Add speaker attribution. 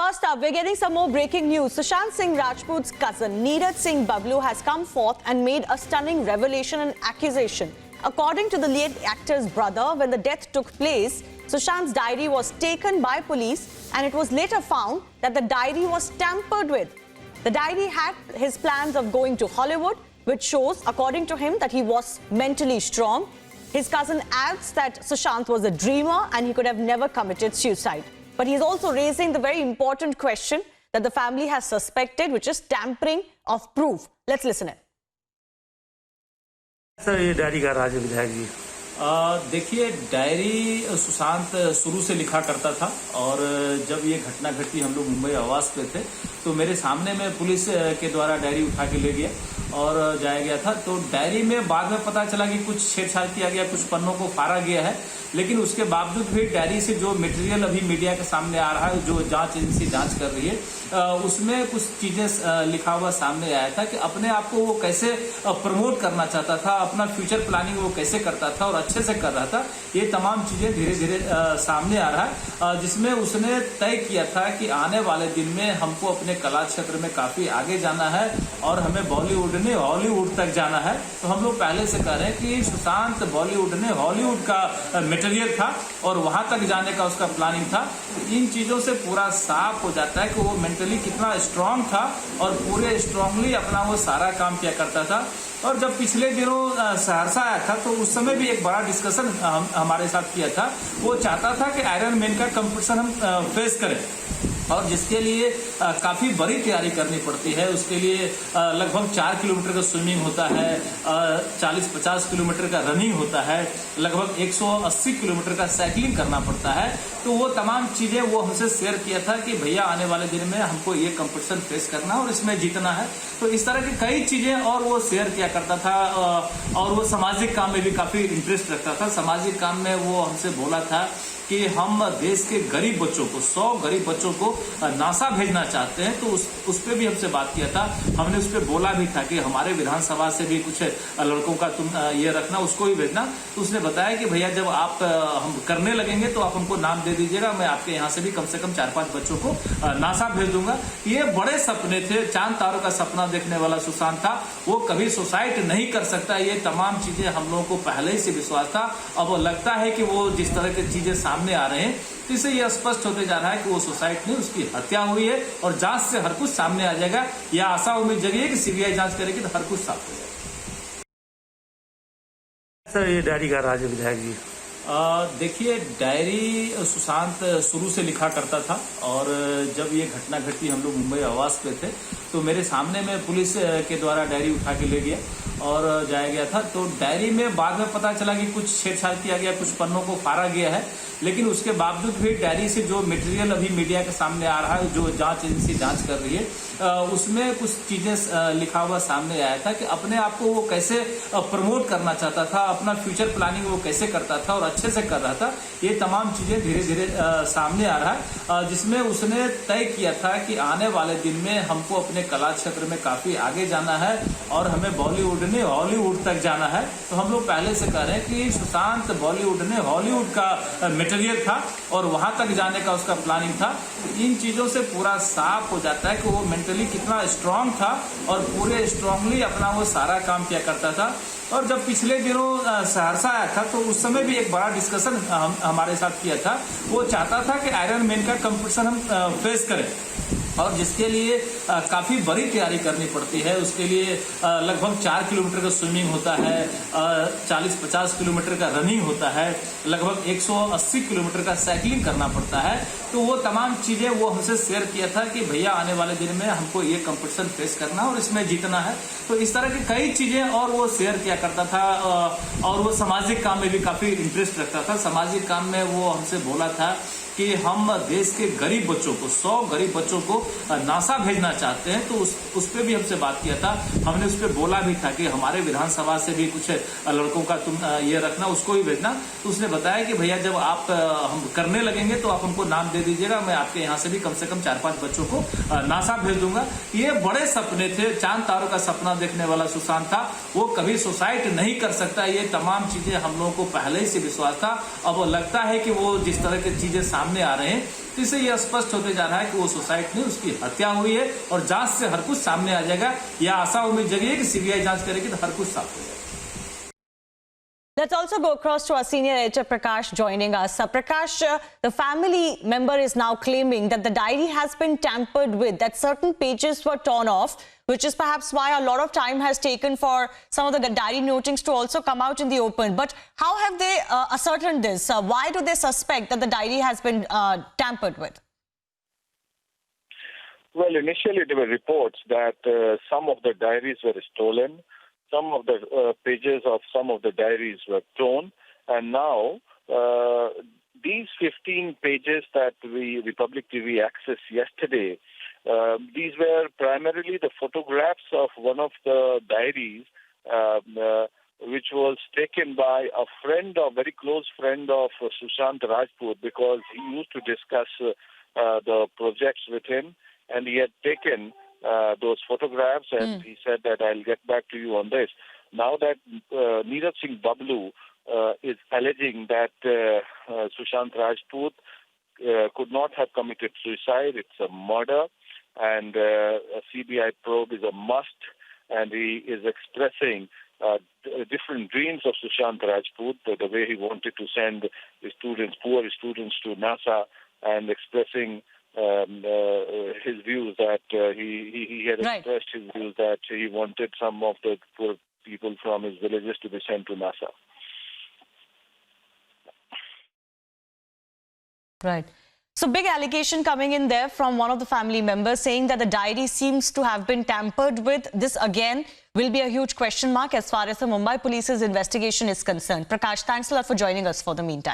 Speaker 1: First up, we're getting some more breaking news. Sushant Singh Rajput's cousin, Neeraj Singh Bablu, has come forth and made a stunning revelation and accusation. According to the lead actor's brother, when the death took place, Sushant's diary was taken by police and it was later found that the diary was tampered with. The diary had his plans of going to Hollywood, which shows, according to him, that he was mentally strong. His cousin adds that Sushant was a dreamer and he could have never committed suicide. But he's also raising the very important question that the family has suspected, which is tampering of proof. Let's listen in.
Speaker 2: Sir ये diary का राज विधायक जी
Speaker 3: देखिए, diary Sushant शुरू से लिखा करता था और जब ये घटना घटी हम लोग मुंबई आवास पे थे तो मेरे सामने में पुलिस के द्वारा डायरी उठा के ले गया और जाया गया था। तो डायरी में बाद में पता चला कि कुछ छेड़छाड़ किया गया, कुछ पन्नों को फाड़ा गया है, लेकिन उसके बावजूद भी डायरी से जो मटेरियल अभी मीडिया के सामने आ रहा है, जो जांच एजेंसी जांच कर रही है, उसमें कुछ चीजें लिखा हुआ सामने आया था कि अपने आप को वो कैसे प्रमोट करना चाहता था, अपना फ्यूचर प्लानिंग वो कैसे करता था और अच्छे से कर रहा था। ये तमाम चीजें धीरे धीरे सामने आ रहा है, जिसमें उसने तय किया था कि आने वाले दिन में हमको अपने कला क्षेत्र में काफी आगे जाना है और हमें बॉलीवुड ने हॉलीवुड तक जाना है। तो हम लोग पहले से कह रहे हैं कि सुशांत बॉलीवुड ने हॉलीवुड का मटेरियल था और वहां तक जाने का उसका प्लानिंग था। इन चीजों से पूरा साफ हो जाता है कि वो मेंटली कितना स्ट्रांग था और पूरे स्ट्रांगली अपना वो सारा काम किया करता था। और जब पिछले दिनों सहरसा आया था तो उस समय भी एक बड़ा डिस्कशन हमारे साथ किया था। वो चाहता था कि आयरन मैन का कंपटीशन हम फेस करें और जिसके लिए काफी बड़ी तैयारी करनी पड़ती है। उसके लिए लगभग 4 किलोमीटर का स्विमिंग होता है, 40-50 किलोमीटर का रनिंग होता है, लगभग 180 किलोमीटर का साइकिलिंग करना पड़ता है। तो वो तमाम चीजें वो हमसे शेयर किया था कि भैया आने वाले दिन में हमको ये कंपटीशन फेस करना और इसमें जीतना है। तो इस तरह की कई चीजें और वो शेयर किया करता था और वो सामाजिक काम में भी काफी इंटरेस्ट रखता था। सामाजिक काम में वो हमसे बोला था कि हम देश के गरीब बच्चों को, 100 गरीब बच्चों को नासा भेजना चाहते हैं। तो उस पे भी हमसे बात किया था। हमने उस पे बोला भी था कि हमारे विधानसभा से भी कुछ लड़कों का तुम ये रखना, उसको ही भेजना। तो उसने बताया कि भैया जब आप हम करने लगेंगे तो आप हमको नाम दे दीजिएगा, मैं आपके यहाँ से भी कम से कम 4-5 बच्चों को नासा भेज दूंगा। ये बड़े सपने थे, चांद तारों का सपना देखने वाला सुशांत था। वो कभी सुसाइड नहीं कर सकता। ये तमाम चीजें हम लोगों को पहले ही से विश्वास था। अब लगता है कि वो जिस तरह की चीजें सामने आ रहे हैं तो इससे यह स्पष्ट होते जा रहा है कि वो सुसाइड नहीं, उसकी हत्या हुई है और जांच से हर कुछ सामने आ जाएगा। यह आशा उम्मीद जगी है कि सीबीआई जांच करेगी तो हर कुछ साफ हो जाएगा।
Speaker 2: सर ये डायरी का राज विधायक जी
Speaker 3: देखिए, डायरी सुशांत शुरू से लिखा करता था और जब ये घटना घटी हम लोग मुंबई आवास पे थे तो मेरे सामने में पुलिस के द्वारा डायरी उठा के ले गया और जाया गया था। तो डायरी में बाद में पता चला कि कुछ छेड़छाड़ किया गया, कुछ पन्नों को फाड़ा गया है, लेकिन उसके बावजूद भी डायरी से जो मटेरियल अभी मीडिया के सामने आ रहा है, जो जांच एजेंसी जांच कर रही है, उसमें कुछ चीजें लिखा हुआ सामने आया था कि अपने आप को वो कैसे प्रमोट करना चाहता था, अपना फ्यूचर प्लानिंग वो कैसे करता था और अच्छे से कर रहा था। ये तमाम चीजें धीरे धीरे सामने आ रहा है, जिसमें उसने तय किया था कि आने वाले दिन में हमको अपने कला क्षेत्र में काफी आगे जाना है और हमें बॉलीवुड ने हॉलीवुड तक जाना है। तो हम लोग पहले से कह रहे हैं कि सुशांत बॉलीवुड ने हॉलीवुड का मटेरियल था और वहां तक जाने का उसका प्लानिंग था। इन चीजों से पूरा साफ हो जाता है कि वो मेंटली कितना स्ट्रांग था और पूरे स्ट्रांगली अपना वो सारा काम किया करता था। और जब पिछले दिनों सहरसा आया था तो उस समय भी एक बड़ा डिस्कशन हमारे साथ किया था। वो चाहता था कि आयरन मैन का कंपटीशन हम फेस करें और जिसके लिए काफी बड़ी तैयारी करनी पड़ती है। उसके लिए लगभग 4 किलोमीटर का स्विमिंग होता है, 40-50 किलोमीटर का रनिंग होता है, लगभग 180 किलोमीटर का साइकिलिंग करना पड़ता है। तो वो तमाम चीजें वो हमसे शेयर किया था कि भैया आने वाले दिन में हमको ये कंपटीशन फेस करना और इसमें जीतना है। तो इस तरह की कई चीजें और वो शेयर किया करता था और वो सामाजिक काम में भी काफी इंटरेस्ट रखता था। सामाजिक काम में वो हमसे बोला था कि हम देश के गरीब बच्चों को, 100 गरीब बच्चों को नासा भेजना चाहते हैं। तो उस पे भी हमसे बात किया था। हमने उस पे बोला भी था कि हमारे विधानसभा से भी कुछ लड़कों का तुम ये रखना, उसको ही भेजना। तो उसने बताया कि भैया जब आप हम करने लगेंगे तो आप हमको नाम दे दीजिएगा, मैं आपके यहाँ से भी कम से कम 4-5 बच्चों को नासा भेज दूंगा। ये बड़े सपने थे, चांद तारों का सपना देखने वाला सुशांत था। वो कभी सुसाइड नहीं कर सकता। ये तमाम चीजें हम लोगों को पहले ही से विश्वास था। अब लगता है कि वो जिस तरह की चीजें सामने आ रहे हैं, तो इससे यह स्पष्ट होते जा रहा है कि वो सुसाइड नहीं, उसकी हत्या हुई है और जांच से हर कुछ सामने आ जाएगा। यह आशा उम्मीद जगी है कि सीबीआई जांच करेगी तो हर कुछ साफ हो जाएगा।
Speaker 1: Let's also go across to our senior editor Prakash joining us. Prakash, the family member is now claiming that the diary has been tampered with, that certain pages were torn off, which is perhaps why a lot of time has taken for some of the diary notings to also come out in the open. But how have they ascertained this? Why do they suspect that the diary has been tampered with?
Speaker 4: Well, initially there were reports that some of the diaries were stolen. Some of the pages of some of the diaries were torn, and now these 15 pages that Republic TV accessed yesterday, these were primarily the photographs of one of the diaries, which was taken by a friend, a very close friend of Sushant Rajput, because he used to discuss the projects with him, and he had taken those photographs, and he said that I'll get back to you on this. Now that Neeraj Singh Bablu is alleging that Sushant Rajput could not have committed suicide, it's a murder, and a CBI probe is a must, and he is expressing different dreams of Sushant Rajput, the way he wanted to send his students, poor students, to NASA, and expressing his views that he had expressed his views that he wanted some of the poor people from his villages to be sent to NASA.
Speaker 1: Right. So big allegation coming in there from one of the family members saying that the diary seems to have been tampered with. This again will be a huge question mark as far as the Mumbai Police's investigation is concerned. Prakash, thanks a lot for joining us for the meantime.